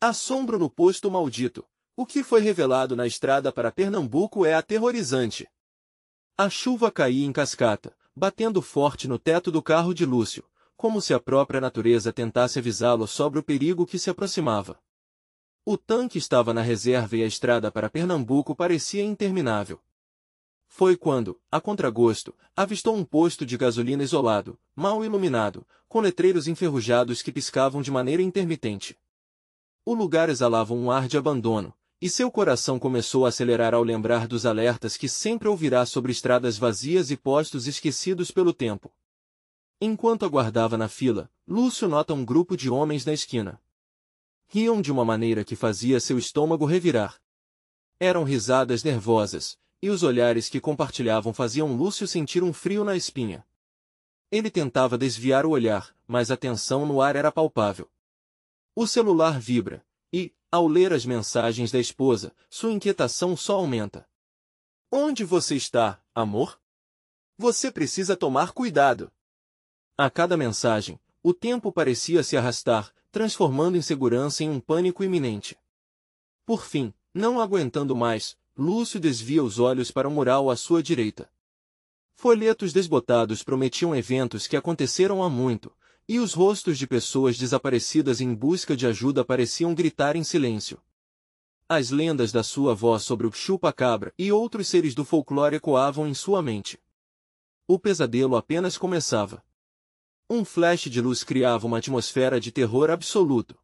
Assombro no posto maldito. O que foi revelado na estrada para Pernambuco é aterrorizante. A chuva caía em cascata, batendo forte no teto do carro de Lúcio, como se a própria natureza tentasse avisá-lo sobre o perigo que se aproximava. O tanque estava na reserva e a estrada para Pernambuco parecia interminável. Foi quando, a contragosto, avistou um posto de gasolina isolado, mal iluminado, com letreiros enferrujados que piscavam de maneira intermitente. O lugar exalava um ar de abandono, e seu coração começou a acelerar ao lembrar dos alertas que sempre ouvirá sobre estradas vazias e postos esquecidos pelo tempo. Enquanto aguardava na fila, Lúcio nota um grupo de homens na esquina. Riam de uma maneira que fazia seu estômago revirar. Eram risadas nervosas, e os olhares que compartilhavam faziam Lúcio sentir um frio na espinha. Ele tentava desviar o olhar, mas a tensão no ar era palpável. O celular vibra, e, ao ler as mensagens da esposa, sua inquietação só aumenta. Onde você está, amor? Você precisa tomar cuidado. A cada mensagem, o tempo parecia se arrastar, transformando insegurança em um pânico iminente. Por fim, não aguentando mais, Lúcio desvia os olhos para o mural à sua direita. Folhetos desbotados prometiam eventos que aconteceram há muito, e os rostos de pessoas desaparecidas em busca de ajuda pareciam gritar em silêncio. As lendas da sua avó sobre o chupa-cabra e outros seres do folclore ecoavam em sua mente. O pesadelo apenas começava. Um flash de luz criava uma atmosfera de terror absoluto.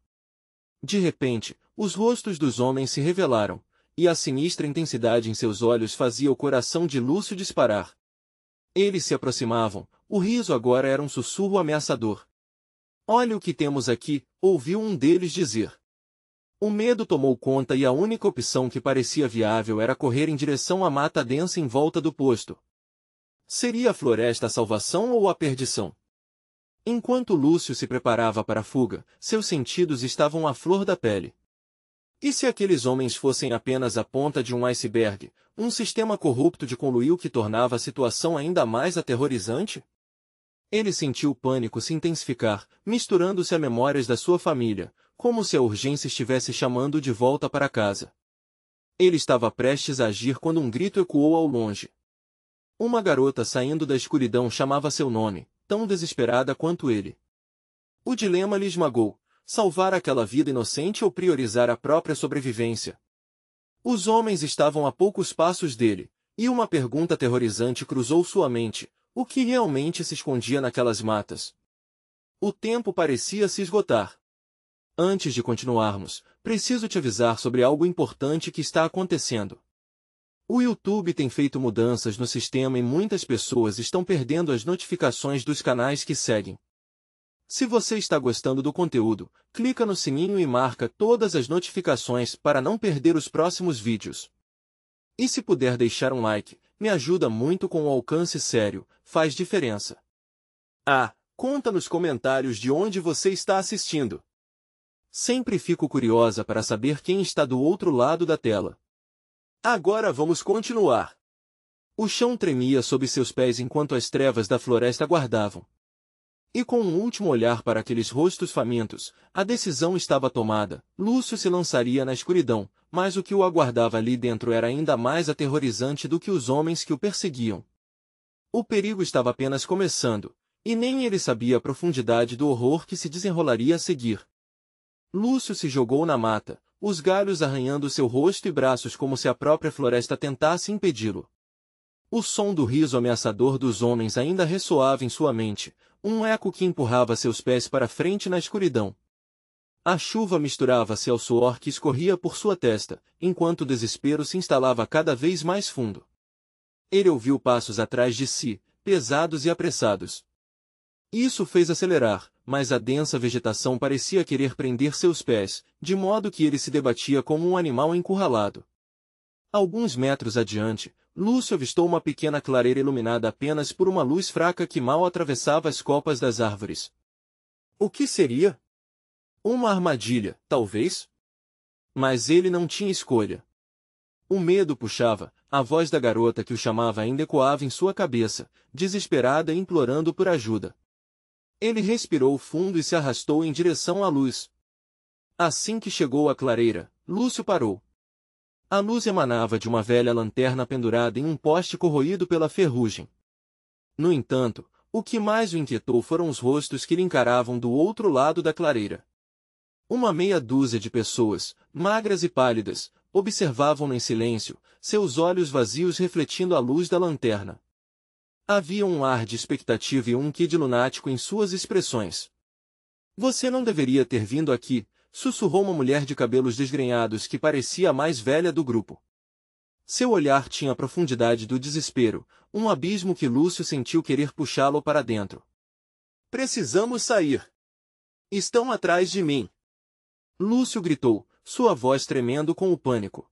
De repente, os rostos dos homens se revelaram, e a sinistra intensidade em seus olhos fazia o coração de Lúcio disparar. Eles se aproximavam, o riso agora era um sussurro ameaçador. Olha o que temos aqui, ouviu um deles dizer. O medo tomou conta e a única opção que parecia viável era correr em direção à mata densa em volta do posto. Seria a floresta a salvação ou a perdição? Enquanto Lúcio se preparava para a fuga, seus sentidos estavam à flor da pele. E se aqueles homens fossem apenas a ponta de um iceberg, um sistema corrupto de conluio que tornava a situação ainda mais aterrorizante? Ele sentiu o pânico se intensificar, misturando-se a memórias da sua família, como se a urgência estivesse chamando de volta para casa. Ele estava prestes a agir quando um grito ecoou ao longe. Uma garota saindo da escuridão chamava seu nome, tão desesperada quanto ele. O dilema lhe esmagou: salvar aquela vida inocente ou priorizar a própria sobrevivência? Os homens estavam a poucos passos dele, e uma pergunta aterrorizante cruzou sua mente: o que realmente se escondia naquelas matas? O tempo parecia se esgotar. Antes de continuarmos, preciso te avisar sobre algo importante que está acontecendo. O YouTube tem feito mudanças no sistema e muitas pessoas estão perdendo as notificações dos canais que seguem. Se você está gostando do conteúdo, clica no sininho e marca todas as notificações para não perder os próximos vídeos. E se puder deixar um like, me ajuda muito com o alcance sério, faz diferença. Conta nos comentários de onde você está assistindo. Sempre fico curiosa para saber quem está do outro lado da tela. Agora vamos continuar. O chão tremia sob seus pés enquanto as trevas da floresta guardavam. E com um último olhar para aqueles rostos famintos, a decisão estava tomada. Lúcio se lançaria na escuridão, mas o que o aguardava ali dentro era ainda mais aterrorizante do que os homens que o perseguiam. O perigo estava apenas começando, e nem ele sabia a profundidade do horror que se desenrolaria a seguir. Lúcio se jogou na mata, os galhos arranhando seu rosto e braços como se a própria floresta tentasse impedi-lo. O som do riso ameaçador dos homens ainda ressoava em sua mente, um eco que empurrava seus pés para frente na escuridão. A chuva misturava-se ao suor que escorria por sua testa, enquanto o desespero se instalava cada vez mais fundo. Ele ouviu passos atrás de si, pesados e apressados. Isso fez acelerar, mas a densa vegetação parecia querer prender seus pés, de modo que ele se debatia como um animal encurralado. Alguns metros adiante, Lúcio avistou uma pequena clareira iluminada apenas por uma luz fraca que mal atravessava as copas das árvores. O que seria? Uma armadilha, talvez? Mas ele não tinha escolha. O medo puxava, a voz da garota que o chamava ainda ecoava em sua cabeça, desesperada e implorando por ajuda. Ele respirou fundo e se arrastou em direção à luz. Assim que chegou à clareira, Lúcio parou. A luz emanava de uma velha lanterna pendurada em um poste corroído pela ferrugem. No entanto, o que mais o inquietou foram os rostos que lhe encaravam do outro lado da clareira. Uma meia dúzia de pessoas, magras e pálidas, observavam-no em silêncio, seus olhos vazios refletindo a luz da lanterna. Havia um ar de expectativa e um quê de lunático em suas expressões. Você não deveria ter vindo aqui, sussurrou uma mulher de cabelos desgrenhados que parecia a mais velha do grupo. Seu olhar tinha a profundidade do desespero, um abismo que Lúcio sentiu querer puxá-lo para dentro. Precisamos sair. Estão atrás de mim. Lúcio gritou, sua voz tremendo com o pânico.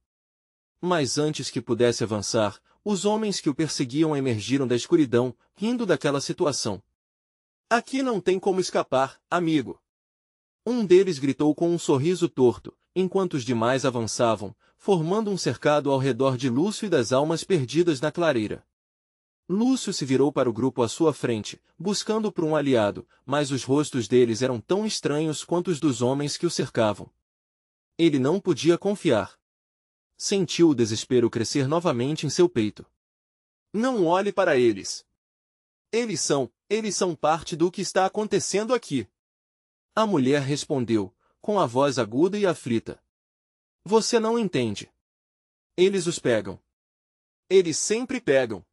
Mas antes que pudesse avançar, os homens que o perseguiam emergiram da escuridão, rindo daquela situação. Aqui não tem como escapar, amigo. Um deles gritou com um sorriso torto, enquanto os demais avançavam, formando um cercado ao redor de Lúcio e das almas perdidas na clareira. Lúcio se virou para o grupo à sua frente, buscando por um aliado, mas os rostos deles eram tão estranhos quanto os dos homens que o cercavam. Ele não podia confiar. Sentiu o desespero crescer novamente em seu peito. Não olhe para eles. Eles são parte do que está acontecendo aqui. A mulher respondeu, com a voz aguda e aflita. Você não entende. Eles os pegam. Eles sempre pegam.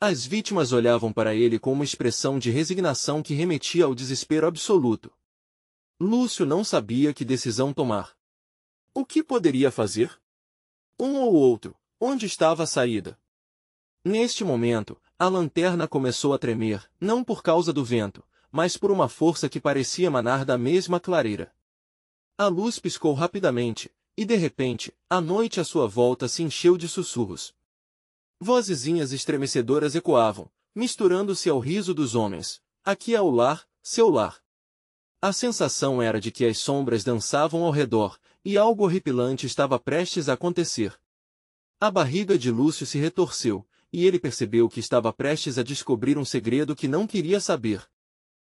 As vítimas olhavam para ele com uma expressão de resignação que remetia ao desespero absoluto. Lúcio não sabia que decisão tomar. O que poderia fazer? Um ou outro, onde estava a saída? Neste momento, a lanterna começou a tremer, não por causa do vento, mas por uma força que parecia emanar da mesma clareira. A luz piscou rapidamente, e de repente, a noite à sua volta se encheu de sussurros. Vozezinhas estremecedoras ecoavam, misturando-se ao riso dos homens. Aqui é o lar, seu lar. A sensação era de que as sombras dançavam ao redor, e algo horripilante estava prestes a acontecer. A barriga de Lúcio se retorceu, e ele percebeu que estava prestes a descobrir um segredo que não queria saber.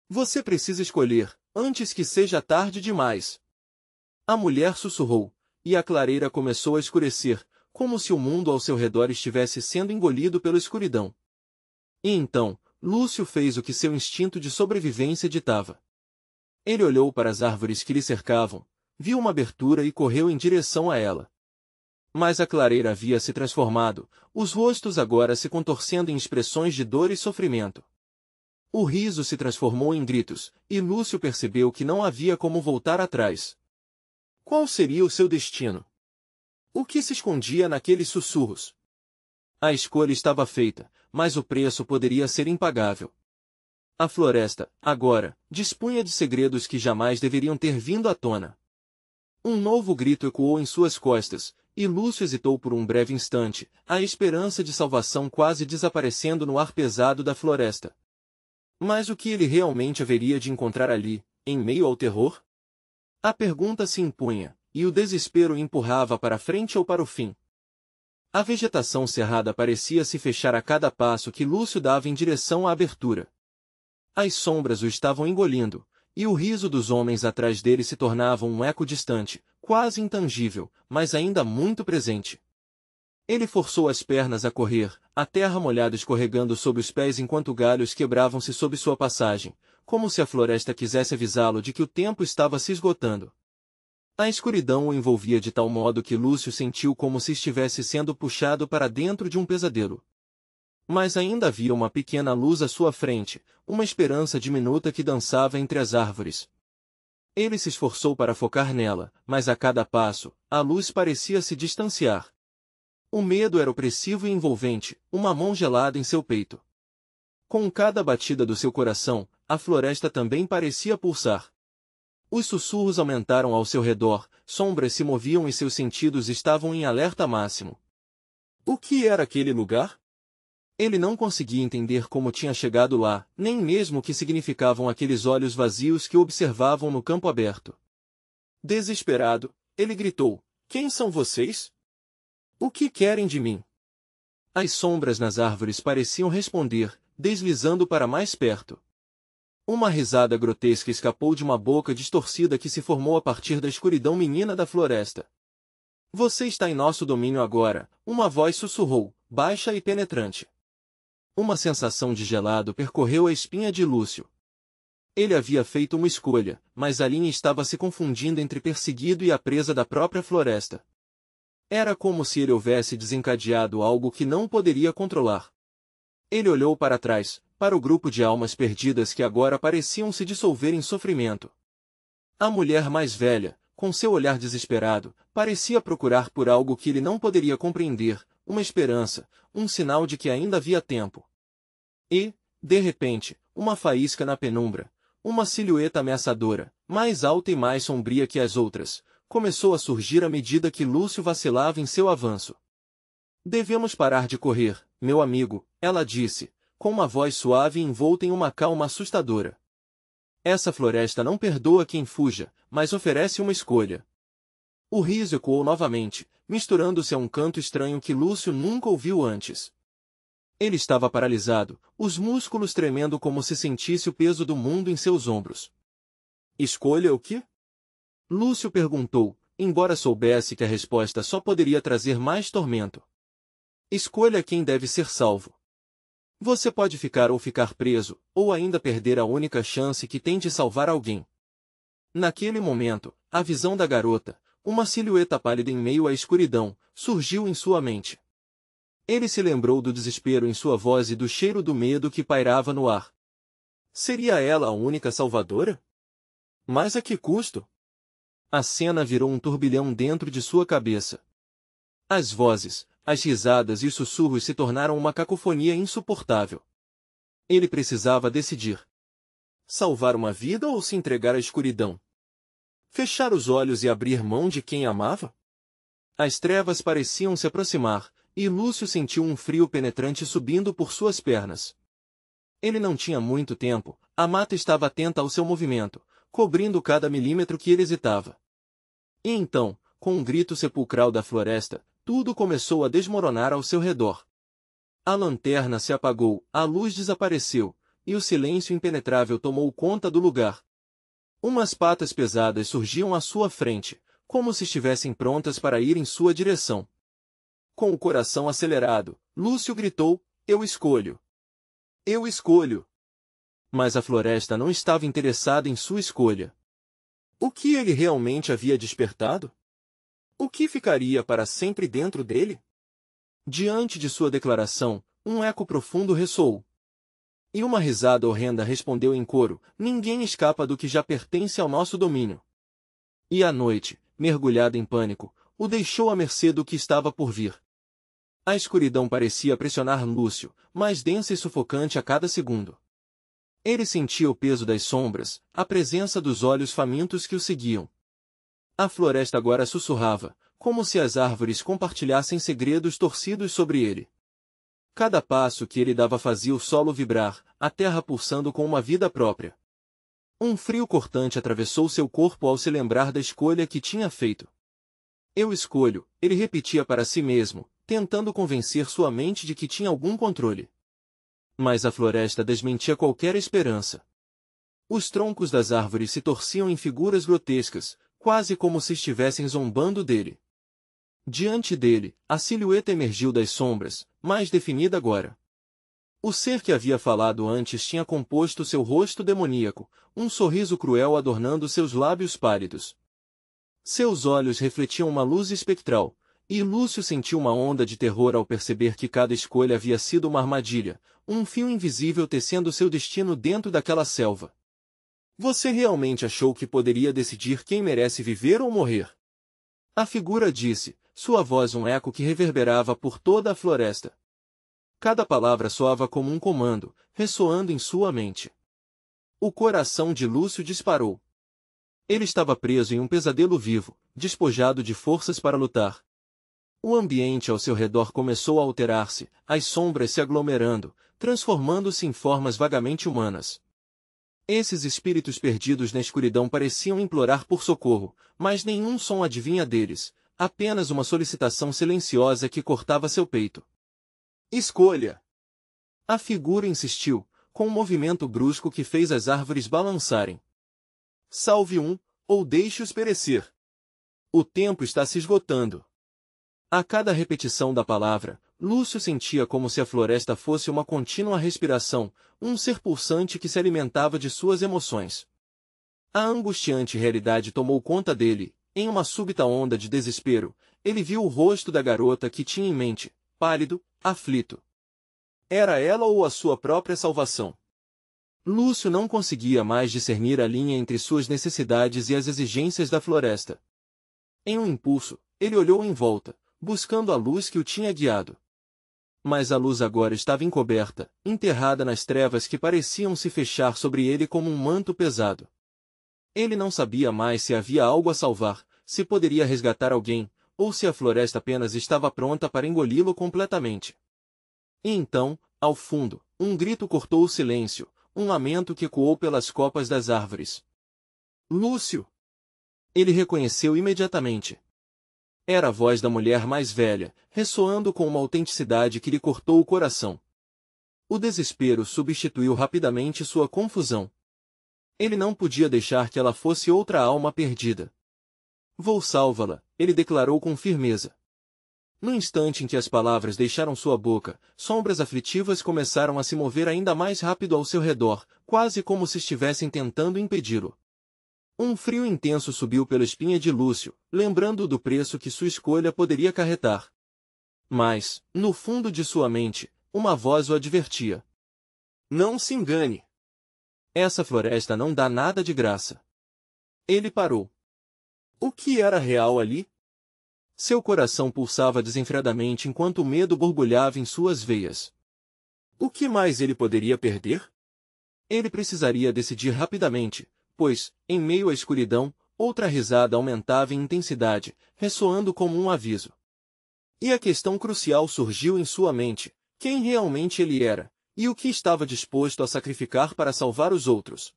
Você precisa escolher, antes que seja tarde demais. A mulher sussurrou, e a clareira começou a escurecer, como se o mundo ao seu redor estivesse sendo engolido pela escuridão. E então, Lúcio fez o que seu instinto de sobrevivência ditava. Ele olhou para as árvores que lhe cercavam, viu uma abertura e correu em direção a ela. Mas a clareira havia se transformado, os rostos agora se contorcendo em expressões de dor e sofrimento. O riso se transformou em gritos, e Lúcio percebeu que não havia como voltar atrás. Qual seria o seu destino? O que se escondia naqueles sussurros? A escolha estava feita, mas o preço poderia ser impagável. A floresta, agora, dispunha de segredos que jamais deveriam ter vindo à tona. Um novo grito ecoou em suas costas, e Lúcio hesitou por um breve instante, a esperança de salvação quase desaparecendo no ar pesado da floresta. Mas o que ele realmente haveria de encontrar ali, em meio ao terror? A pergunta se impunha, e o desespero o empurrava para a frente ou para o fim. A vegetação cerrada parecia se fechar a cada passo que Lúcio dava em direção à abertura. As sombras o estavam engolindo, e o riso dos homens atrás dele se tornava um eco distante, quase intangível, mas ainda muito presente. Ele forçou as pernas a correr, a terra molhada escorregando sob os pés enquanto galhos quebravam-se sob sua passagem, como se a floresta quisesse avisá-lo de que o tempo estava se esgotando. A escuridão o envolvia de tal modo que Lúcio sentiu como se estivesse sendo puxado para dentro de um pesadelo. Mas ainda havia uma pequena luz à sua frente, uma esperança diminuta que dançava entre as árvores. Ele se esforçou para focar nela, mas a cada passo, a luz parecia se distanciar. O medo era opressivo e envolvente, uma mão gelada em seu peito. Com cada batida do seu coração, a floresta também parecia pulsar. Os sussurros aumentaram ao seu redor, sombras se moviam e seus sentidos estavam em alerta máximo. O que era aquele lugar? Ele não conseguia entender como tinha chegado lá, nem mesmo o que significavam aqueles olhos vazios que o observavam no campo aberto. Desesperado, ele gritou, "Quem são vocês? O que querem de mim?" As sombras nas árvores pareciam responder, deslizando para mais perto. Uma risada grotesca escapou de uma boca distorcida que se formou a partir da escuridão menina da floresta. Você está em nosso domínio agora, uma voz sussurrou, baixa e penetrante. Uma sensação de gelado percorreu a espinha de Lúcio. Ele havia feito uma escolha, mas a linha estava se confundindo entre perseguido e a presa da própria floresta. Era como se ele houvesse desencadeado algo que não poderia controlar. Ele olhou para trás, para o grupo de almas perdidas que agora pareciam se dissolver em sofrimento. A mulher mais velha, com seu olhar desesperado, parecia procurar por algo que ele não poderia compreender, uma esperança, um sinal de que ainda havia tempo. E, de repente, uma faísca na penumbra, uma silhueta ameaçadora, mais alta e mais sombria que as outras, começou a surgir à medida que Lúcio vacilava em seu avanço. Devemos parar de correr, meu amigo, ela disse, com uma voz suave e envolta em uma calma assustadora. Essa floresta não perdoa quem fuja, mas oferece uma escolha. O riso ecoou novamente, misturando-se a um canto estranho que Lúcio nunca ouviu antes. Ele estava paralisado, os músculos tremendo como se sentisse o peso do mundo em seus ombros. Escolha o quê? Lúcio perguntou, embora soubesse que a resposta só poderia trazer mais tormento. Escolha quem deve ser salvo. Você pode ficar ou ficar preso, ou ainda perder a única chance que tem de salvar alguém. Naquele momento, a visão da garota, uma silhueta pálida em meio à escuridão, surgiu em sua mente. Ele se lembrou do desespero em sua voz e do cheiro do medo que pairava no ar. Seria ela a única salvadora? Mas a que custo? A cena virou um turbilhão dentro de sua cabeça. As vozes, as risadas e os sussurros se tornaram uma cacofonia insuportável. Ele precisava decidir. Salvar uma vida ou se entregar à escuridão? Fechar os olhos e abrir mão de quem amava? As trevas pareciam se aproximar, e Lúcio sentiu um frio penetrante subindo por suas pernas. Ele não tinha muito tempo, a mata estava atenta ao seu movimento, cobrindo cada milímetro que ele hesitava. E então, com um grito sepulcral da floresta, tudo começou a desmoronar ao seu redor. A lanterna se apagou, a luz desapareceu, e o silêncio impenetrável tomou conta do lugar. Umas patas pesadas surgiam à sua frente, como se estivessem prontas para ir em sua direção. Com o coração acelerado, Lúcio gritou, eu escolho. Eu escolho. Mas a floresta não estava interessada em sua escolha. O que ele realmente havia despertado? O que ficaria para sempre dentro dele? Diante de sua declaração, um eco profundo ressoou. E uma risada horrenda respondeu em coro, ninguém escapa do que já pertence ao nosso domínio. E a noite, mergulhada em pânico, o deixou à mercê do que estava por vir. A escuridão parecia pressionar Lúcio, mais densa e sufocante a cada segundo. Ele sentia o peso das sombras, a presença dos olhos famintos que o seguiam. A floresta agora sussurrava, como se as árvores compartilhassem segredos torcidos sobre ele. Cada passo que ele dava fazia o solo vibrar, a terra pulsando com uma vida própria. Um frio cortante atravessou seu corpo ao se lembrar da escolha que tinha feito. Eu escolho, ele repetia para si mesmo, tentando convencer sua mente de que tinha algum controle. Mas a floresta desmentia qualquer esperança. Os troncos das árvores se torciam em figuras grotescas, quase como se estivessem zombando dele. Diante dele, a silhueta emergiu das sombras, mais definida agora. O ser que havia falado antes tinha composto seu rosto demoníaco, um sorriso cruel adornando seus lábios pálidos. Seus olhos refletiam uma luz espectral, e Lúcio sentiu uma onda de terror ao perceber que cada escolha havia sido uma armadilha, um fio invisível tecendo seu destino dentro daquela selva. Você realmente achou que poderia decidir quem merece viver ou morrer? A figura disse, sua voz um eco que reverberava por toda a floresta. Cada palavra soava como um comando, ressoando em sua mente. O coração de Lúcio disparou. Ele estava preso em um pesadelo vivo, despojado de forças para lutar. O ambiente ao seu redor começou a alterar-se, as sombras se aglomerando, transformando-se em formas vagamente humanas. Esses espíritos perdidos na escuridão pareciam implorar por socorro, mas nenhum som advinha deles, apenas uma solicitação silenciosa que cortava seu peito. Escolha! A figura insistiu, com um movimento brusco que fez as árvores balançarem. Salve um, ou deixe-os perecer. O tempo está se esgotando. A cada repetição da palavra, Lúcio sentia como se a floresta fosse uma contínua respiração, um ser pulsante que se alimentava de suas emoções. A angustiante realidade tomou conta dele. Em uma súbita onda de desespero, ele viu o rosto da garota que tinha em mente, pálido, aflito. Era ela ou a sua própria salvação? Lúcio não conseguia mais discernir a linha entre suas necessidades e as exigências da floresta. Em um impulso, ele olhou em volta, buscando a luz que o tinha guiado. Mas a luz agora estava encoberta, enterrada nas trevas que pareciam se fechar sobre ele como um manto pesado. Ele não sabia mais se havia algo a salvar, se poderia resgatar alguém, ou se a floresta apenas estava pronta para engoli-lo completamente. E então, ao fundo, um grito cortou o silêncio, um lamento que ecoou pelas copas das árvores. Lúcio! Ele reconheceu imediatamente. Era a voz da mulher mais velha, ressoando com uma autenticidade que lhe cortou o coração. O desespero substituiu rapidamente sua confusão. Ele não podia deixar que ela fosse outra alma perdida. Vou salvá-la, ele declarou com firmeza. No instante em que as palavras deixaram sua boca, sombras aflitivas começaram a se mover ainda mais rápido ao seu redor, quase como se estivessem tentando impedi-lo. Um frio intenso subiu pela espinha de Lúcio, lembrando-o do preço que sua escolha poderia acarretar. Mas, no fundo de sua mente, uma voz o advertia. Não se engane. Essa floresta não dá nada de graça. Ele parou. O que era real ali? Seu coração pulsava desenfreadamente enquanto o medo borbulhava em suas veias. O que mais ele poderia perder? Ele precisaria decidir rapidamente, pois, em meio à escuridão, outra risada aumentava em intensidade, ressoando como um aviso. E a questão crucial surgiu em sua mente: quem realmente ele era? E o que estava disposto a sacrificar para salvar os outros?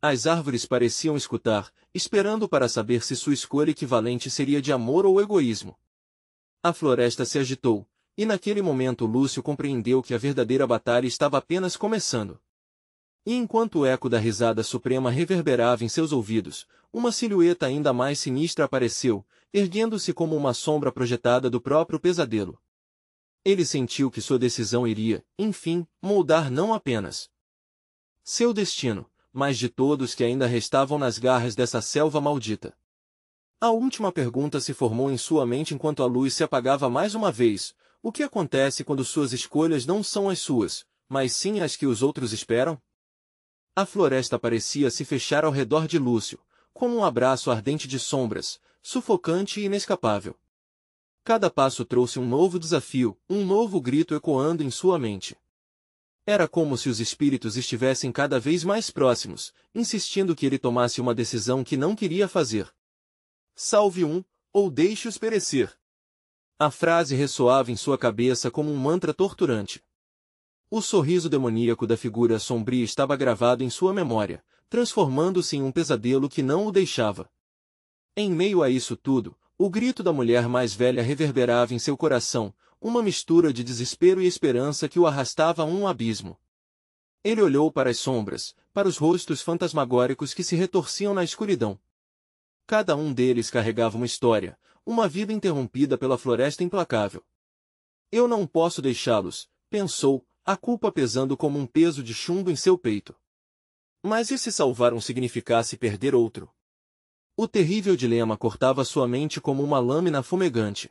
As árvores pareciam escutar, esperando para saber se sua escolha equivalente seria de amor ou egoísmo. A floresta se agitou, e naquele momento Lúcio compreendeu que a verdadeira batalha estava apenas começando. E enquanto o eco da risada suprema reverberava em seus ouvidos, uma silhueta ainda mais sinistra apareceu, erguendo-se como uma sombra projetada do próprio pesadelo. Ele sentiu que sua decisão iria, enfim, moldar não apenas seu destino, mas de todos que ainda restavam nas garras dessa selva maldita. A última pergunta se formou em sua mente enquanto a luz se apagava mais uma vez: o que acontece quando suas escolhas não são as suas, mas sim as que os outros esperam? A floresta parecia se fechar ao redor de Lúcio, como um abraço ardente de sombras, sufocante e inescapável. Cada passo trouxe um novo desafio, um novo grito ecoando em sua mente. Era como se os espíritos estivessem cada vez mais próximos, insistindo que ele tomasse uma decisão que não queria fazer. Salve um, ou deixe-os perecer. A frase ressoava em sua cabeça como um mantra torturante. O sorriso demoníaco da figura sombria estava gravado em sua memória, transformando-se em um pesadelo que não o deixava. Em meio a isso tudo, o grito da mulher mais velha reverberava em seu coração, uma mistura de desespero e esperança que o arrastava a um abismo. Ele olhou para as sombras, para os rostos fantasmagóricos que se retorciam na escuridão. Cada um deles carregava uma história, uma vida interrompida pela floresta implacável. Eu não posso deixá-los, pensou, a culpa pesando como um peso de chumbo em seu peito. Mas e se salvar um significasse perder outro? O terrível dilema cortava sua mente como uma lâmina fumegante.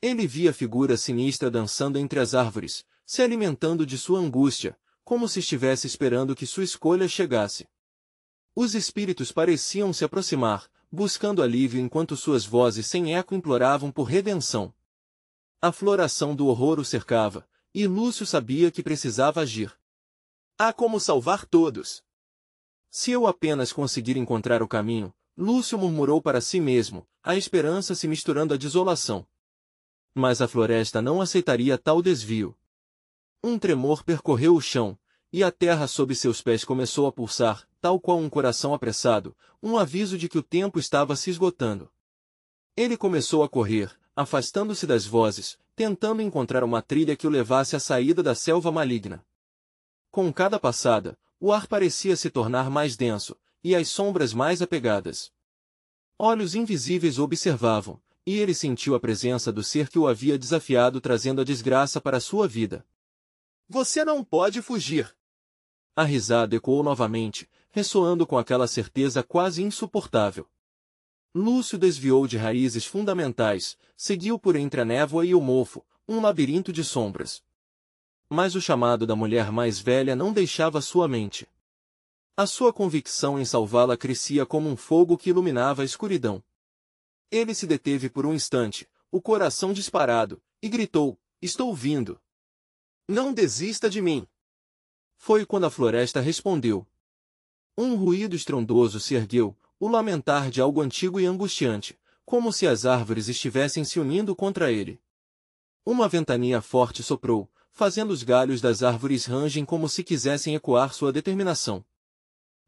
Ele via a figura sinistra dançando entre as árvores, se alimentando de sua angústia, como se estivesse esperando que sua escolha chegasse. Os espíritos pareciam se aproximar, buscando alívio enquanto suas vozes sem eco imploravam por redenção. A floração do horror o cercava, e Lúcio sabia que precisava agir. Há como salvar todos. Se eu apenas conseguir encontrar o caminho, Lúcio murmurou para si mesmo, a esperança se misturando à desolação. Mas a floresta não aceitaria tal desvio. Um tremor percorreu o chão, e a terra sob seus pés começou a pulsar, tal qual um coração apressado, um aviso de que o tempo estava se esgotando. Ele começou a correr, afastando-se das vozes, tentando encontrar uma trilha que o levasse à saída da selva maligna. Com cada passada, o ar parecia se tornar mais denso, e as sombras mais apegadas. Olhos invisíveis o observavam, e ele sentiu a presença do ser que o havia desafiado, trazendo a desgraça para sua vida. Você não pode fugir! A risada ecoou novamente, ressoando com aquela certeza quase insuportável. Lúcio desviou de raízes fundamentais, seguiu por entre a névoa e o mofo, um labirinto de sombras. Mas o chamado da mulher mais velha não deixava sua mente. A sua convicção em salvá-la crescia como um fogo que iluminava a escuridão. Ele se deteve por um instante, o coração disparado, e gritou: "Estou vindo! Não desista de mim!" Foi quando a floresta respondeu. Um ruído estrondoso se ergueu, o lamentar de algo antigo e angustiante, como se as árvores estivessem se unindo contra ele. Uma ventania forte soprou, fazendo os galhos das árvores rangem como se quisessem ecoar sua determinação.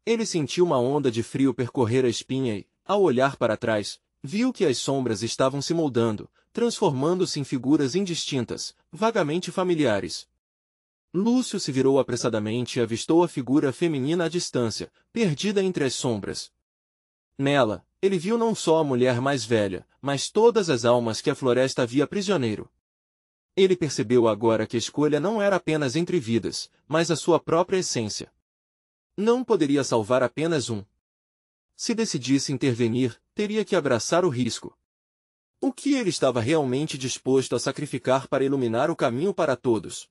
Ele sentiu uma onda de frio percorrer a espinha e, ao olhar para trás, viu que as sombras estavam se moldando, transformando-se em figuras indistintas, vagamente familiares. Lúcio se virou apressadamente e avistou a figura feminina à distância, perdida entre as sombras. Nela, ele viu não só a mulher mais velha, mas todas as almas que a floresta havia prisioneiro. Ele percebeu agora que a escolha não era apenas entre vidas, mas a sua própria essência. Não poderia salvar apenas um. Se decidisse intervenir, teria que abraçar o risco. O que ele estava realmente disposto a sacrificar para iluminar o caminho para todos?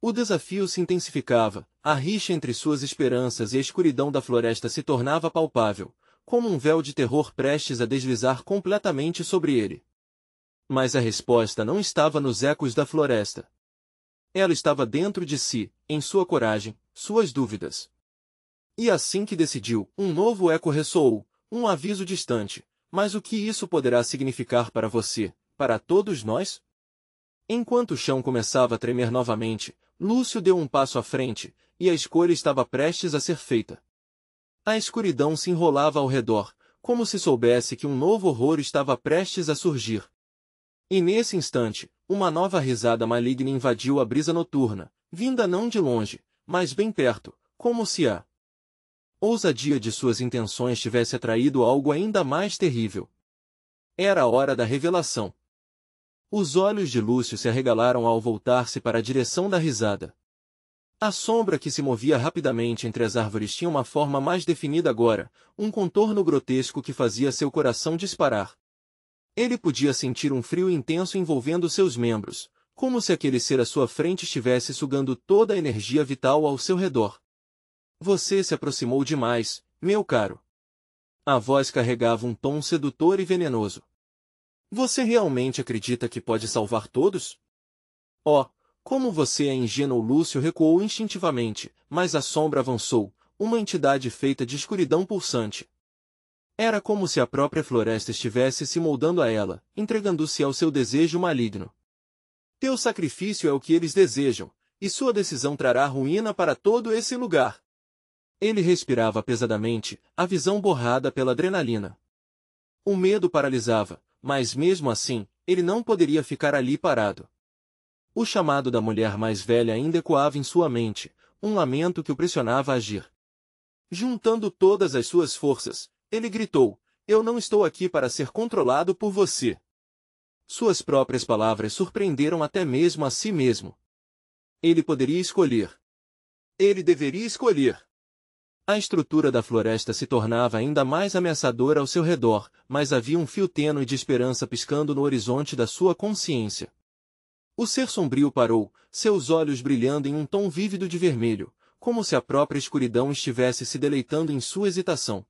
O desafio se intensificava, a rixa entre suas esperanças e a escuridão da floresta se tornava palpável, como um véu de terror prestes a deslizar completamente sobre ele. Mas a resposta não estava nos ecos da floresta. Ela estava dentro de si, em sua coragem, suas dúvidas. E assim que decidiu, um novo eco ressoou, um aviso distante. Mas o que isso poderá significar para você, para todos nós? Enquanto o chão começava a tremer novamente, Lúcio deu um passo à frente, e a escolha estava prestes a ser feita. A escuridão se enrolava ao redor, como se soubesse que um novo horror estava prestes a surgir. E nesse instante, uma nova risada maligna invadiu a brisa noturna, vinda não de longe, mas bem perto, como se a ousadia de suas intenções tivesse atraído algo ainda mais terrível. Era a hora da revelação. Os olhos de Lúcio se arregalaram ao voltar-se para a direção da risada. A sombra que se movia rapidamente entre as árvores tinha uma forma mais definida agora, um contorno grotesco que fazia seu coração disparar. Ele podia sentir um frio intenso envolvendo seus membros, como se aquele ser à sua frente estivesse sugando toda a energia vital ao seu redor. Você se aproximou demais, meu caro. A voz carregava um tom sedutor e venenoso. Você realmente acredita que pode salvar todos? Oh, como você é ingênuo! Lúcio recuou instintivamente, mas a sombra avançou, uma entidade feita de escuridão pulsante. Era como se a própria floresta estivesse se moldando a ela, entregando-se ao seu desejo maligno. Teu sacrifício é o que eles desejam, e sua decisão trará ruína para todo esse lugar. Ele respirava pesadamente, a visão borrada pela adrenalina. O medo paralisava, mas mesmo assim, ele não poderia ficar ali parado. O chamado da mulher mais velha ainda ecoava em sua mente, um lamento que o pressionava a agir. Juntando todas as suas forças, ele gritou: "Eu não estou aqui para ser controlado por você." Suas próprias palavras surpreenderam até mesmo a si mesmo. Ele poderia escolher. Ele deveria escolher. A estrutura da floresta se tornava ainda mais ameaçadora ao seu redor, mas havia um fio tênue de esperança piscando no horizonte da sua consciência. O ser sombrio parou, seus olhos brilhando em um tom vívido de vermelho, como se a própria escuridão estivesse se deleitando em sua hesitação.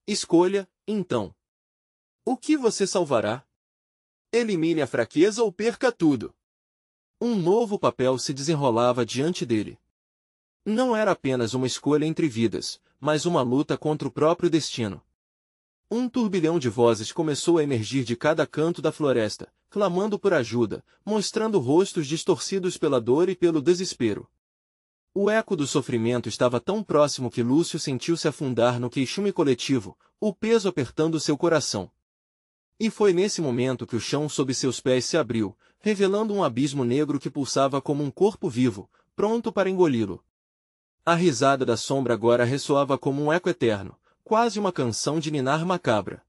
Escolha, então. O que você salvará? Elimine a fraqueza ou perca tudo. Um novo papel se desenrolava diante dele. Não era apenas uma escolha entre vidas, mas uma luta contra o próprio destino. Um turbilhão de vozes começou a emergir de cada canto da floresta, clamando por ajuda, mostrando rostos distorcidos pela dor e pelo desespero. O eco do sofrimento estava tão próximo que Lúcio sentiu-se afundar no queixume coletivo, o peso apertando seu coração. E foi nesse momento que o chão sob seus pés se abriu, revelando um abismo negro que pulsava como um corpo vivo, pronto para engoli-lo. A risada da sombra agora ressoava como um eco eterno, quase uma canção de ninar macabra.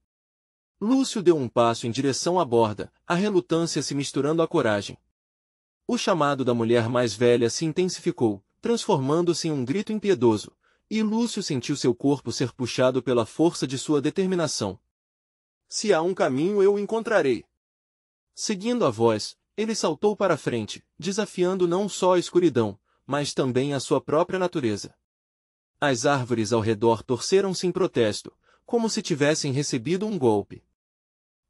Lúcio deu um passo em direção à borda, a relutância se misturando à coragem. O chamado da mulher mais velha se intensificou, transformando-se em um grito impiedoso, e Lúcio sentiu seu corpo ser puxado pela força de sua determinação. Se há um caminho eu o encontrarei. Seguindo a voz, ele saltou para a frente, desafiando não só a escuridão, mas também a sua própria natureza. As árvores ao redor torceram-se em protesto, como se tivessem recebido um golpe.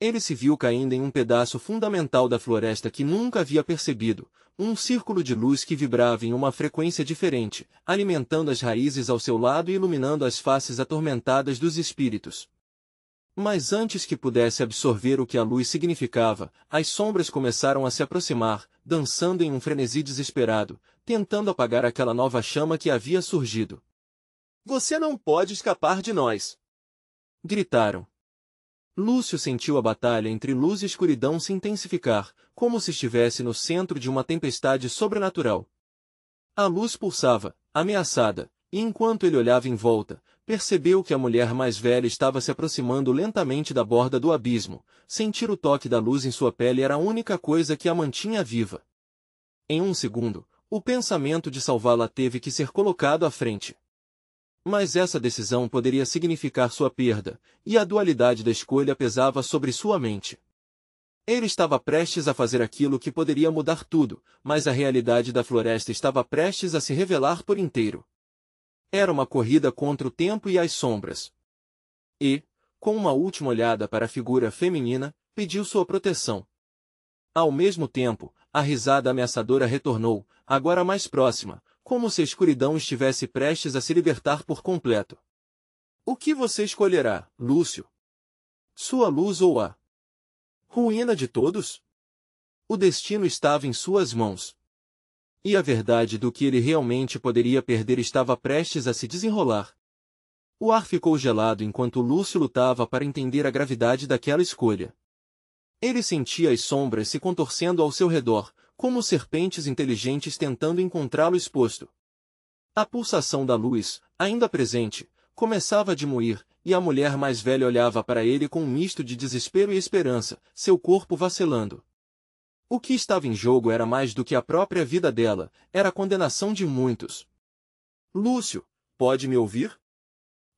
Ele se viu caindo em um pedaço fundamental da floresta que nunca havia percebido, um círculo de luz que vibrava em uma frequência diferente, alimentando as raízes ao seu lado e iluminando as faces atormentadas dos espíritos. Mas antes que pudesse absorver o que a luz significava, as sombras começaram a se aproximar, dançando em um frenesi desesperado, tentando apagar aquela nova chama que havia surgido. "Você não pode escapar de nós!" gritaram. Lúcio sentiu a batalha entre luz e escuridão se intensificar, como se estivesse no centro de uma tempestade sobrenatural. A luz pulsava, ameaçada, e enquanto ele olhava em volta, percebeu que a mulher mais velha estava se aproximando lentamente da borda do abismo. Sentir o toque da luz em sua pele era a única coisa que a mantinha viva. Em um segundo, o pensamento de salvá-la teve que ser colocado à frente. Mas essa decisão poderia significar sua perda, e a dualidade da escolha pesava sobre sua mente. Ele estava prestes a fazer aquilo que poderia mudar tudo, mas a realidade da floresta estava prestes a se revelar por inteiro. Era uma corrida contra o tempo e as sombras. E, com uma última olhada para a figura feminina, pediu sua proteção. Ao mesmo tempo, a risada ameaçadora retornou, agora mais próxima, como se a escuridão estivesse prestes a se libertar por completo. "O que você escolherá, Lúcio? Sua luz ou a ruína de todos?" O destino estava em suas mãos. E a verdade do que ele realmente poderia perder estava prestes a se desenrolar. O ar ficou gelado enquanto Lúcio lutava para entender a gravidade daquela escolha. Ele sentia as sombras se contorcendo ao seu redor, como serpentes inteligentes tentando encontrá-lo exposto. A pulsação da luz, ainda presente, começava a diminuir, e a mulher mais velha olhava para ele com um misto de desespero e esperança, seu corpo vacilando. O que estava em jogo era mais do que a própria vida dela, era a condenação de muitos. "Lúcio, pode me ouvir?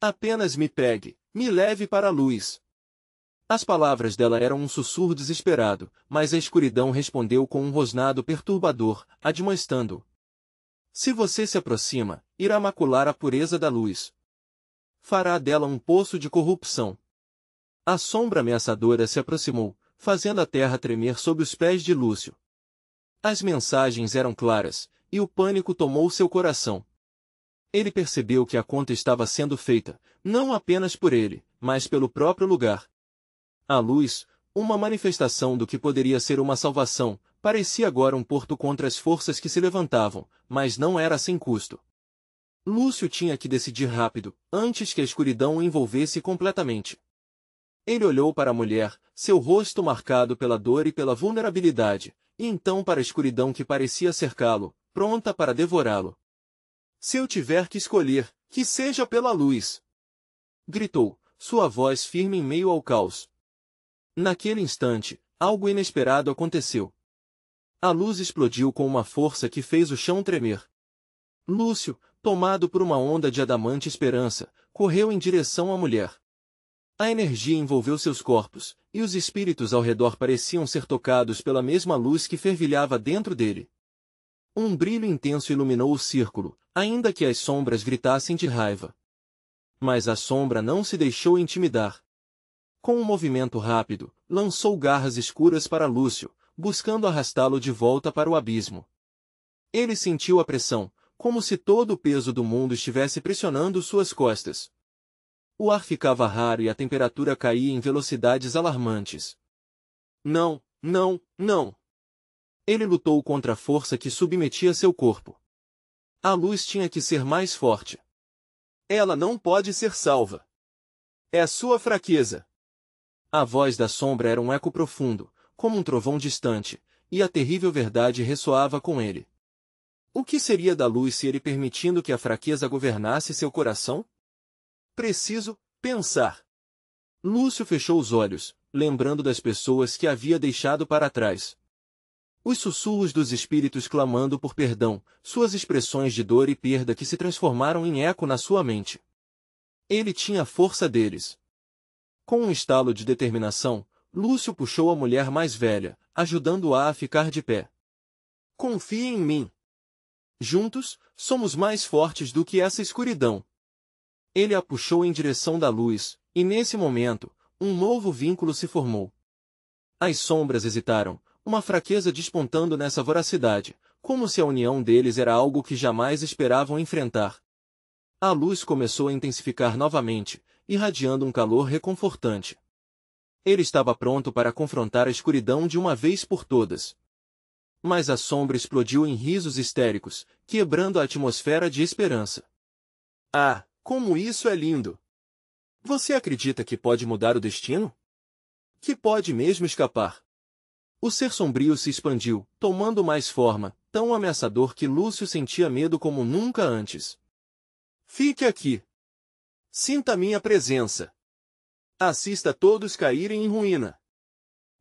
Apenas me pegue, me leve para a luz." As palavras dela eram um sussurro desesperado, mas a escuridão respondeu com um rosnado perturbador, admoestando-o. "Se você se aproxima, irá macular a pureza da luz. Fará dela um poço de corrupção." A sombra ameaçadora se aproximou, fazendo a terra tremer sob os pés de Lúcio. As mensagens eram claras, e o pânico tomou seu coração. Ele percebeu que a conta estava sendo feita, não apenas por ele, mas pelo próprio lugar. A luz, uma manifestação do que poderia ser uma salvação, parecia agora um porto contra as forças que se levantavam, mas não era sem custo. Lúcio tinha que decidir rápido, antes que a escuridão o envolvesse completamente. Ele olhou para a mulher, seu rosto marcado pela dor e pela vulnerabilidade, e então para a escuridão que parecia cercá-lo, pronta para devorá-lo. "Se eu tiver que escolher, que seja pela luz!" gritou, sua voz firme em meio ao caos. Naquele instante, algo inesperado aconteceu. A luz explodiu com uma força que fez o chão tremer. Lúcio, tomado por uma onda de adamante esperança, correu em direção à mulher. A energia envolveu seus corpos, e os espíritos ao redor pareciam ser tocados pela mesma luz que fervilhava dentro dele. Um brilho intenso iluminou o círculo, ainda que as sombras gritassem de raiva. Mas a sombra não se deixou intimidar. Com um movimento rápido, lançou garras escuras para Lúcio, buscando arrastá-lo de volta para o abismo. Ele sentiu a pressão, como se todo o peso do mundo estivesse pressionando suas costas. O ar ficava raro e a temperatura caía em velocidades alarmantes. "Não, não, não!" Ele lutou contra a força que submetia seu corpo. A luz tinha que ser mais forte. "Ela não pode ser salva. É sua fraqueza." A voz da sombra era um eco profundo, como um trovão distante, e a terrível verdade ressoava com ele. O que seria da luz se ele permitindo que a fraqueza governasse seu coração? Preciso pensar. Lúcio fechou os olhos, lembrando das pessoas que havia deixado para trás. Os sussurros dos espíritos clamando por perdão, suas expressões de dor e perda que se transformaram em eco na sua mente. Ele tinha a força deles. Com um estalo de determinação, Lúcio puxou a mulher mais velha, ajudando-a a ficar de pé. Confie em mim. Juntos, somos mais fortes do que essa escuridão. Ele a puxou em direção da luz, e nesse momento, um novo vínculo se formou. As sombras hesitaram, uma fraqueza despontando nessa voracidade, como se a união deles era algo que jamais esperavam enfrentar. A luz começou a intensificar novamente, irradiando um calor reconfortante. Ele estava pronto para confrontar a escuridão de uma vez por todas. Mas a sombra explodiu em risos histéricos, quebrando a atmosfera de esperança. Ah, como isso é lindo! Você acredita que pode mudar o destino? Que pode mesmo escapar? O ser sombrio se expandiu, tomando mais forma, tão ameaçador que Lúcio sentia medo como nunca antes. Fique aqui. Sinta minha presença. Assista todos caírem em ruína.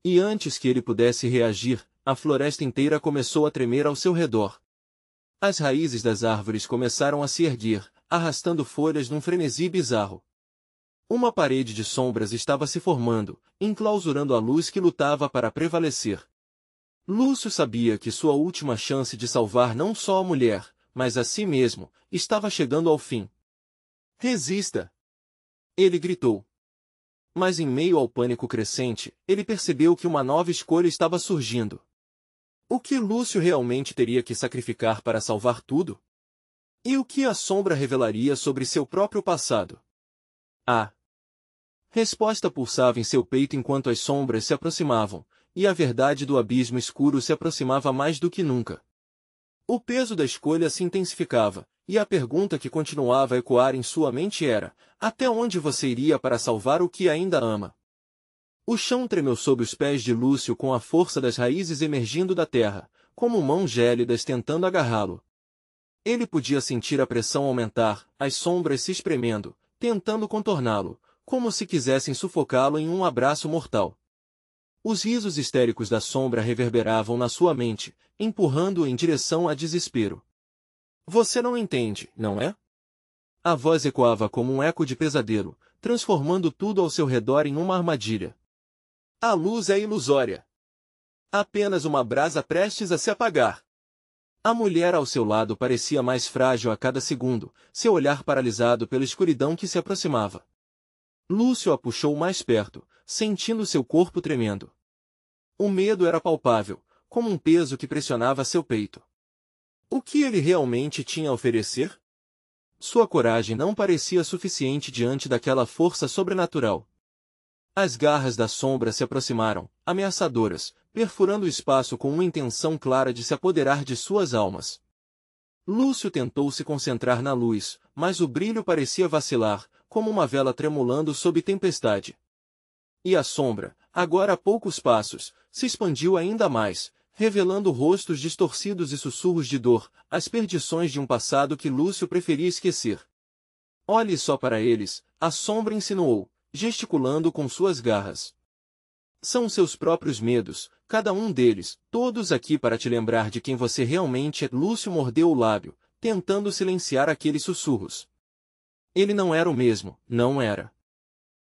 E antes que ele pudesse reagir, a floresta inteira começou a tremer ao seu redor. As raízes das árvores começaram a se erguer, arrastando folhas num frenesi bizarro. Uma parede de sombras estava se formando, enclausurando a luz que lutava para prevalecer. Lúcio sabia que sua última chance de salvar não só a mulher, mas a si mesmo, estava chegando ao fim. Resista! Ele gritou. Mas em meio ao pânico crescente, ele percebeu que uma nova escolha estava surgindo. O que Lúcio realmente teria que sacrificar para salvar tudo? E o que a sombra revelaria sobre seu próprio passado? A resposta pulsava em seu peito enquanto as sombras se aproximavam, e a verdade do abismo escuro se aproximava mais do que nunca. O peso da escolha se intensificava, e a pergunta que continuava a ecoar em sua mente era: até onde você iria para salvar o que ainda ama? O chão tremeu sob os pés de Lúcio com a força das raízes emergindo da terra, como mãos gélidas tentando agarrá-lo. Ele podia sentir a pressão aumentar, as sombras se espremendo, tentando contorná-lo, como se quisessem sufocá-lo em um abraço mortal. Os risos histéricos da sombra reverberavam na sua mente, empurrando-o em direção a desespero. Você não entende, não é? A voz ecoava como um eco de pesadelo, transformando tudo ao seu redor em uma armadilha. A luz é ilusória. Apenas uma brasa prestes a se apagar. A mulher ao seu lado parecia mais frágil a cada segundo, seu olhar paralisado pela escuridão que se aproximava. Lúcio a puxou mais perto, sentindo seu corpo tremendo. O medo era palpável, como um peso que pressionava seu peito. O que ele realmente tinha a oferecer? Sua coragem não parecia suficiente diante daquela força sobrenatural. As garras da sombra se aproximaram, ameaçadoras, perfurando o espaço com uma intenção clara de se apoderar de suas almas. Lúcio tentou se concentrar na luz, mas o brilho parecia vacilar, como uma vela tremulando sob tempestade. E a sombra, agora a poucos passos, se expandiu ainda mais, revelando rostos distorcidos e sussurros de dor, as perdições de um passado que Lúcio preferia esquecer. Olhe só para eles, a sombra insinuou, gesticulando com suas garras. São seus próprios medos, cada um deles, todos aqui para te lembrar de quem você realmente é. Lúcio mordeu o lábio, tentando silenciar aqueles sussurros. Ele não era o mesmo, não era.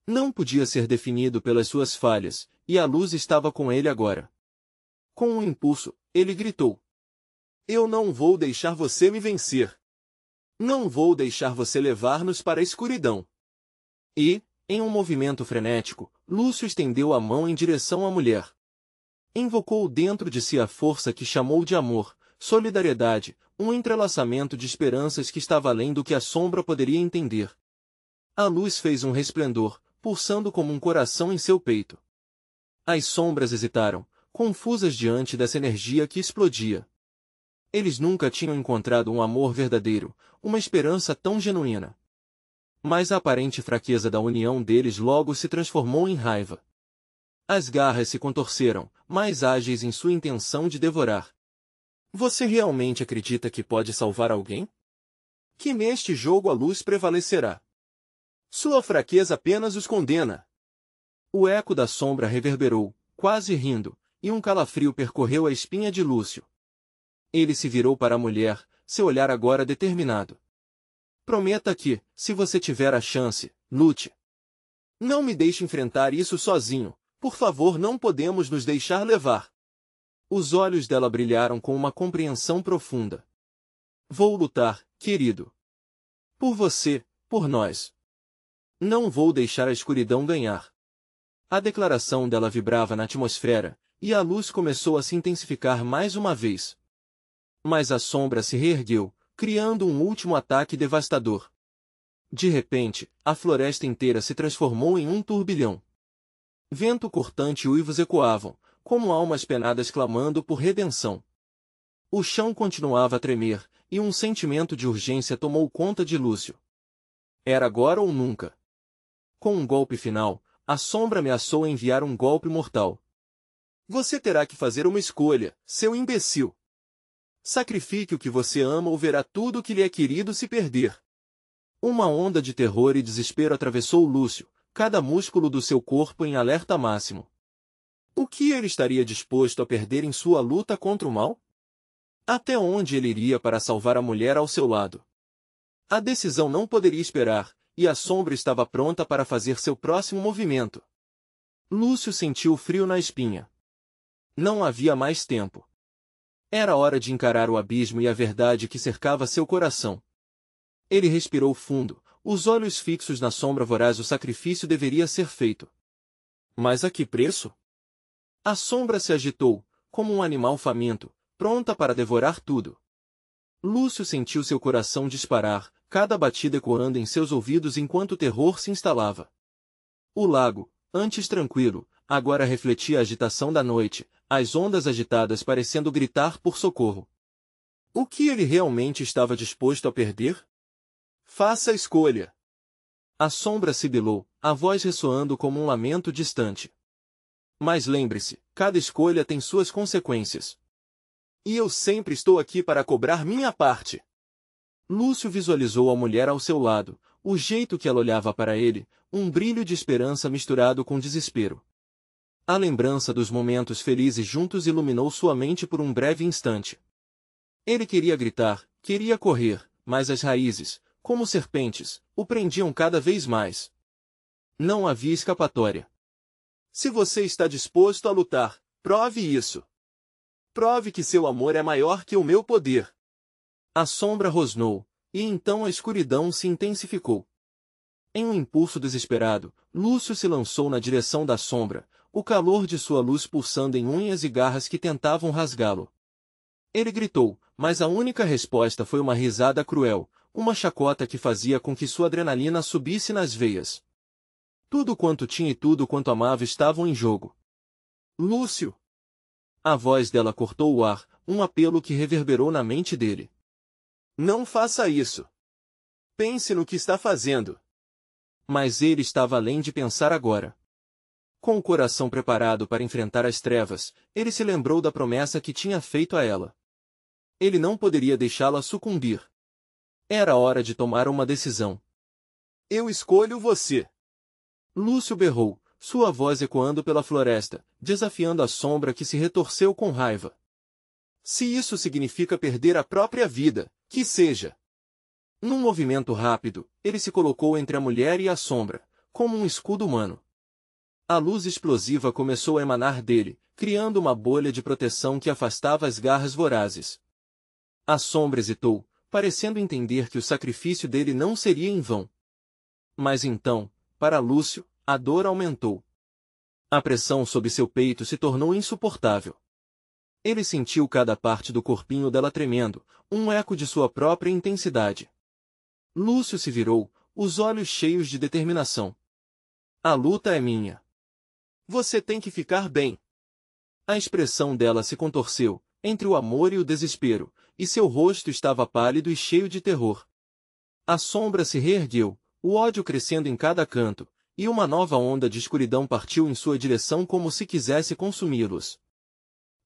Não podia ser definido pelas suas falhas, e a luz estava com ele agora. Com um impulso, ele gritou. Eu não vou deixar você me vencer. Não vou deixar você levar-nos para a escuridão. E, em um movimento frenético, Lúcio estendeu a mão em direção à mulher. Invocou dentro de si a força que chamou de amor, solidariedade, um entrelaçamento de esperanças que estava além do que a sombra poderia entender. A luz fez um resplendor, pulsando como um coração em seu peito. As sombras hesitaram, confusas diante dessa energia que explodia. Eles nunca tinham encontrado um amor verdadeiro, uma esperança tão genuína. Mas a aparente fraqueza da união deles logo se transformou em raiva. As garras se contorceram, mais ágeis em sua intenção de devorar. Você realmente acredita que pode salvar alguém? Que neste jogo a luz prevalecerá. Sua fraqueza apenas os condena. O eco da sombra reverberou, quase rindo, e um calafrio percorreu a espinha de Lúcio. Ele se virou para a mulher, seu olhar agora determinado. Prometa que, se você tiver a chance, lute. Não me deixe enfrentar isso sozinho, por favor, não podemos nos deixar levar. Os olhos dela brilharam com uma compreensão profunda. Vou lutar, querido. Por você, por nós. Não vou deixar a escuridão ganhar. A declaração dela vibrava na atmosfera, e a luz começou a se intensificar mais uma vez. Mas a sombra se reergueu, criando um último ataque devastador. De repente, a floresta inteira se transformou em um turbilhão. Vento cortante e uivos ecoavam, como almas penadas clamando por redenção. O chão continuava a tremer, e um sentimento de urgência tomou conta de Lúcio. Era agora ou nunca. Com um golpe final, a sombra ameaçou enviar um golpe mortal. Você terá que fazer uma escolha, seu imbecil. Sacrifique o que você ama ou verá tudo o que lhe é querido se perder. Uma onda de terror e desespero atravessou Lúcio, cada músculo do seu corpo em alerta máximo. O que ele estaria disposto a perder em sua luta contra o mal? Até onde ele iria para salvar a mulher ao seu lado? A decisão não poderia esperar, e a sombra estava pronta para fazer seu próximo movimento. Lúcio sentiu frio na espinha. Não havia mais tempo. Era hora de encarar o abismo e a verdade que cercava seu coração. Ele respirou fundo, os olhos fixos na sombra voraz. O sacrifício deveria ser feito. Mas a que preço? A sombra se agitou, como um animal faminto, pronta para devorar tudo. Lúcio sentiu seu coração disparar, cada batida ecoando em seus ouvidos enquanto o terror se instalava. O lago, antes tranquilo, agora refletia a agitação da noite, as ondas agitadas parecendo gritar por socorro. O que ele realmente estava disposto a perder? Faça a escolha. A sombra sibilou, a voz ressoando como um lamento distante. Mas lembre-se, cada escolha tem suas consequências. E eu sempre estou aqui para cobrar minha parte. Lúcio visualizou a mulher ao seu lado, o jeito que ela olhava para ele, um brilho de esperança misturado com desespero. A lembrança dos momentos felizes juntos iluminou sua mente por um breve instante. Ele queria gritar, queria correr, mas as raízes, como serpentes, o prendiam cada vez mais. Não havia escapatória. Se você está disposto a lutar, prove isso. Prove que seu amor é maior que o meu poder. A sombra rosnou, e então a escuridão se intensificou. Em um impulso desesperado, Lúcio se lançou na direção da sombra, o calor de sua luz pulsando em unhas e garras que tentavam rasgá-lo. Ele gritou, mas a única resposta foi uma risada cruel, uma chacota que fazia com que sua adrenalina subisse nas veias. Tudo quanto tinha e tudo quanto amava estavam em jogo. Lúcio! A voz dela cortou o ar, um apelo que reverberou na mente dele. Não faça isso. Pense no que está fazendo. Mas ele estava além de pensar agora. Com o coração preparado para enfrentar as trevas, ele se lembrou da promessa que tinha feito a ela. Ele não poderia deixá-la sucumbir. Era hora de tomar uma decisão. Eu escolho você. Lúcio berrou, sua voz ecoando pela floresta, desafiando a sombra que se retorceu com raiva. Se isso significa perder a própria vida, que seja. Num movimento rápido, ele se colocou entre a mulher e a sombra, como um escudo humano. A luz explosiva começou a emanar dele, criando uma bolha de proteção que afastava as garras vorazes. A sombra hesitou, parecendo entender que o sacrifício dele não seria em vão. Mas então, para Lúcio, a dor aumentou. A pressão sob seu peito se tornou insuportável. Ele sentiu cada parte do corpinho dela tremendo, um eco de sua própria intensidade. Lúcio se virou, os olhos cheios de determinação. A luta é minha. Você tem que ficar bem. A expressão dela se contorceu, entre o amor e o desespero, e seu rosto estava pálido e cheio de terror. A sombra se reergueu, o ódio crescendo em cada canto, e uma nova onda de escuridão partiu em sua direção como se quisesse consumi-los.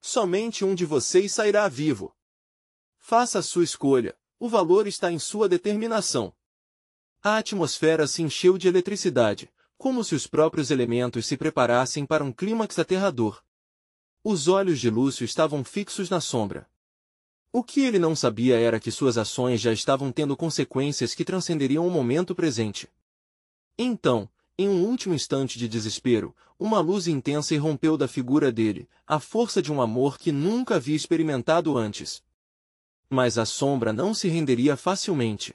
Somente um de vocês sairá vivo. Faça a sua escolha, o valor está em sua determinação. A atmosfera se encheu de eletricidade, como se os próprios elementos se preparassem para um clímax aterrador. Os olhos de Lúcio estavam fixos na sombra. O que ele não sabia era que suas ações já estavam tendo consequências que transcenderiam o momento presente. Então, em um último instante de desespero, uma luz intensa irrompeu da figura dele, a força de um amor que nunca havia experimentado antes. Mas a sombra não se renderia facilmente.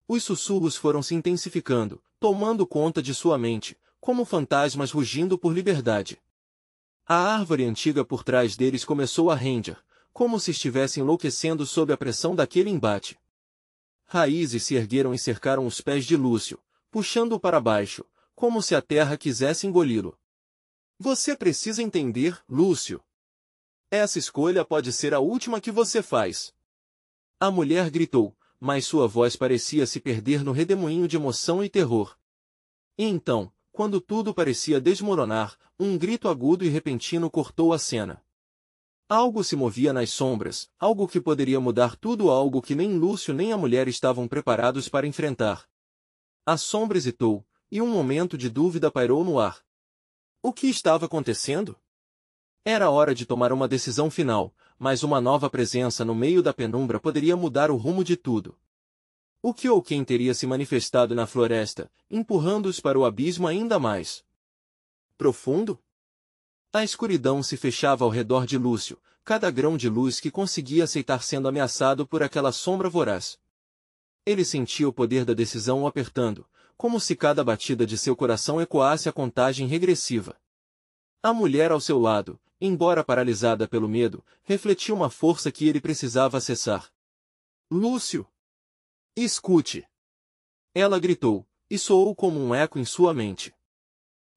Os sussurros foram se intensificando, tomando conta de sua mente, como fantasmas rugindo por liberdade. A árvore antiga por trás deles começou a render, como se estivesse enlouquecendo sob a pressão daquele embate. Raízes se ergueram e cercaram os pés de Lúcio, puxando-o para baixo, como se a terra quisesse engoli-lo. Você precisa entender, Lúcio. Essa escolha pode ser a última que você faz. A mulher gritou, mas sua voz parecia se perder no redemoinho de emoção e terror. E então, quando tudo parecia desmoronar, um grito agudo e repentino cortou a cena. Algo se movia nas sombras, algo que poderia mudar tudo, algo que nem Lúcio nem a mulher estavam preparados para enfrentar. A sombra hesitou, e um momento de dúvida pairou no ar. O que estava acontecendo? Era hora de tomar uma decisão final, mas uma nova presença no meio da penumbra poderia mudar o rumo de tudo. O que ou quem teria se manifestado na floresta, empurrando-os para o abismo ainda mais profundo? A escuridão se fechava ao redor de Lúcio, cada grão de luz que conseguia aceitar sendo ameaçado por aquela sombra voraz. Ele sentia o poder da decisão o apertando, como se cada batida de seu coração ecoasse a contagem regressiva. A mulher ao seu lado, embora paralisada pelo medo, refletia uma força que ele precisava acessar. Lúcio! Escute! Ela gritou, e soou como um eco em sua mente.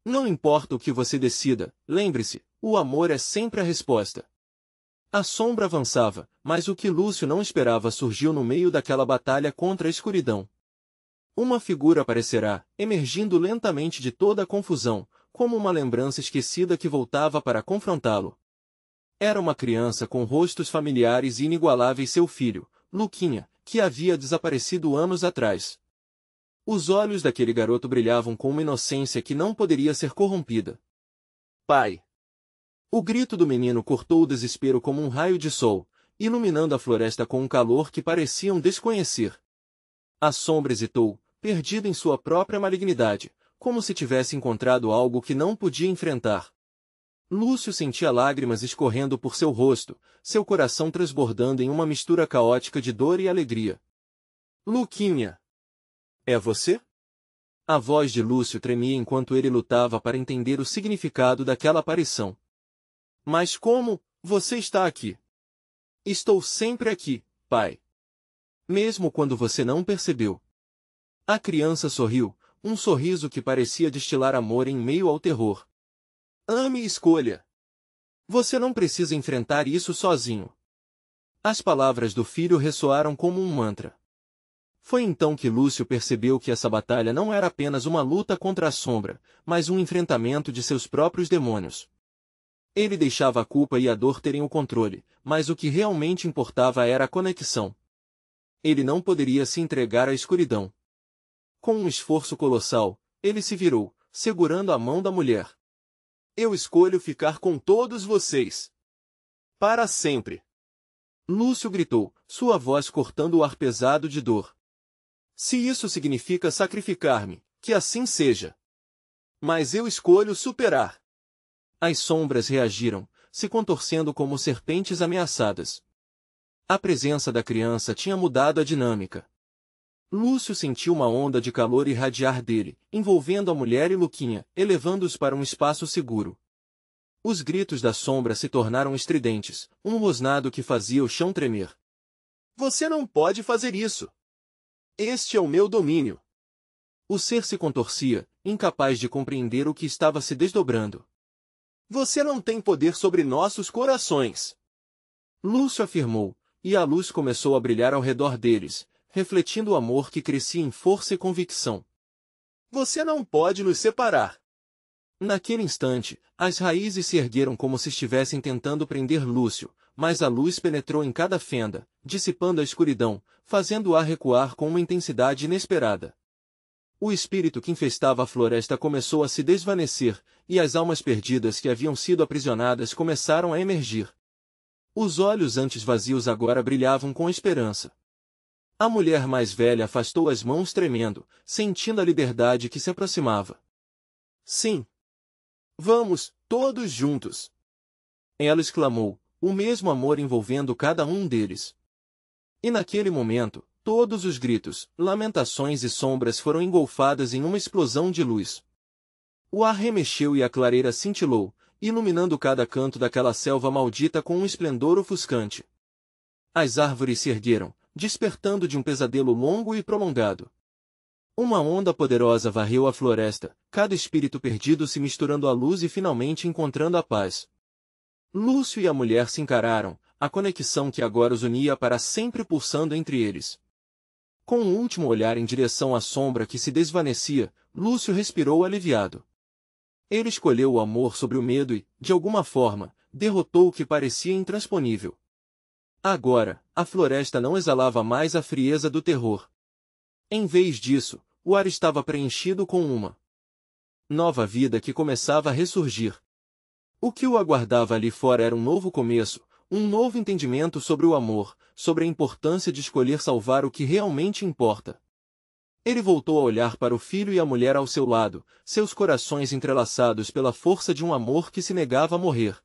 Não importa o que você decida, lembre-se, o amor é sempre a resposta. A sombra avançava, mas o que Lúcio não esperava surgiu no meio daquela batalha contra a escuridão. Uma figura aparecerá, emergindo lentamente de toda a confusão, como uma lembrança esquecida que voltava para confrontá-lo. Era uma criança com rostos familiares e inigualáveis, seu filho, Luquinha, que havia desaparecido anos atrás. Os olhos daquele garoto brilhavam com uma inocência que não poderia ser corrompida. Pai! O grito do menino cortou o desespero como um raio de sol, iluminando a floresta com um calor que pareciam desconhecer. A sombra hesitou, perdida em sua própria malignidade, como se tivesse encontrado algo que não podia enfrentar. Lúcio sentia lágrimas escorrendo por seu rosto, seu coração transbordando em uma mistura caótica de dor e alegria. Luquinha! É você? A voz de Lúcio tremia enquanto ele lutava para entender o significado daquela aparição. Mas como, você está aqui? Estou sempre aqui, pai. Mesmo quando você não percebeu. A criança sorriu, um sorriso que parecia destilar amor em meio ao terror. Ame e escolha. Você não precisa enfrentar isso sozinho. As palavras do filho ressoaram como um mantra. Foi então que Lúcio percebeu que essa batalha não era apenas uma luta contra a sombra, mas um enfrentamento de seus próprios demônios. Ele deixava a culpa e a dor terem o controle, mas o que realmente importava era a conexão. Ele não poderia se entregar à escuridão. Com um esforço colossal, ele se virou, segurando a mão da mulher. Eu escolho ficar com todos vocês. Para sempre. Lúcio gritou, sua voz cortando o ar pesado de dor. Se isso significa sacrificar-me, que assim seja. Mas eu escolho superar. As sombras reagiram, se contorcendo como serpentes ameaçadas. A presença da criança tinha mudado a dinâmica. Lúcio sentiu uma onda de calor irradiar dele, envolvendo a mulher e Luquinha, elevando-os para um espaço seguro. Os gritos da sombra se tornaram estridentes, um rosnado que fazia o chão tremer. Você não pode fazer isso! Este é o meu domínio. O ser se contorcia, incapaz de compreender o que estava se desdobrando. Você não tem poder sobre nossos corações. Lúcio afirmou, e a luz começou a brilhar ao redor deles, refletindo o amor que crescia em força e convicção. Você não pode nos separar. Naquele instante, as raízes se ergueram como se estivessem tentando prender Lúcio, mas a luz penetrou em cada fenda, dissipando a escuridão, fazendo-a recuar com uma intensidade inesperada. O espírito que infestava a floresta começou a se desvanecer, e as almas perdidas que haviam sido aprisionadas começaram a emergir. Os olhos antes vazios agora brilhavam com esperança. A mulher mais velha afastou as mãos tremendo, sentindo a liberdade que se aproximava. Sim. Vamos, todos juntos! Ela exclamou, o mesmo amor envolvendo cada um deles. E naquele momento, todos os gritos, lamentações e sombras foram engolfadas em uma explosão de luz. O ar remexeu e a clareira cintilou, iluminando cada canto daquela selva maldita com um esplendor ofuscante. As árvores se ergueram, despertando de um pesadelo longo e prolongado. Uma onda poderosa varreu a floresta, cada espírito perdido se misturando à luz e finalmente encontrando a paz. Lúcio e a mulher se encararam, a conexão que agora os unia para sempre pulsando entre eles. Com um último olhar em direção à sombra que se desvanecia, Lúcio respirou aliviado. Ele escolheu o amor sobre o medo e, de alguma forma, derrotou o que parecia intransponível. Agora, a floresta não exalava mais a frieza do terror. Em vez disso, o ar estava preenchido com uma nova vida que começava a ressurgir. O que o aguardava ali fora era um novo começo, um novo entendimento sobre o amor, sobre a importância de escolher salvar o que realmente importa. Ele voltou a olhar para o filho e a mulher ao seu lado, seus corações entrelaçados pela força de um amor que se negava a morrer.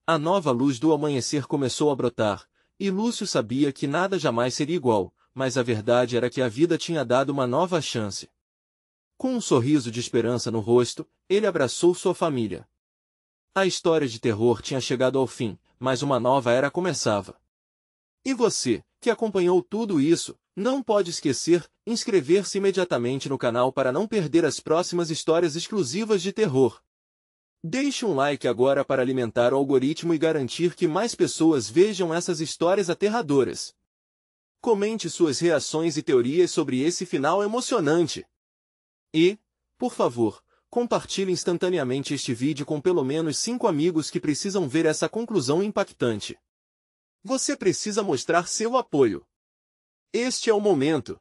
A nova luz do amanhecer começou a brotar, e Lúcio sabia que nada jamais seria igual, mas a verdade era que a vida tinha dado uma nova chance. Com um sorriso de esperança no rosto, ele abraçou sua família. A história de terror tinha chegado ao fim, mas uma nova era começava. E você, que acompanhou tudo isso, não pode esquecer, inscrever-se imediatamente no canal para não perder as próximas histórias exclusivas de terror. Deixe um like agora para alimentar o algoritmo e garantir que mais pessoas vejam essas histórias aterradoras. Comente suas reações e teorias sobre esse final emocionante. E, por favor, compartilhe instantaneamente este vídeo com pelo menos 5 amigos que precisam ver essa conclusão impactante. Você precisa mostrar seu apoio. Este é o momento.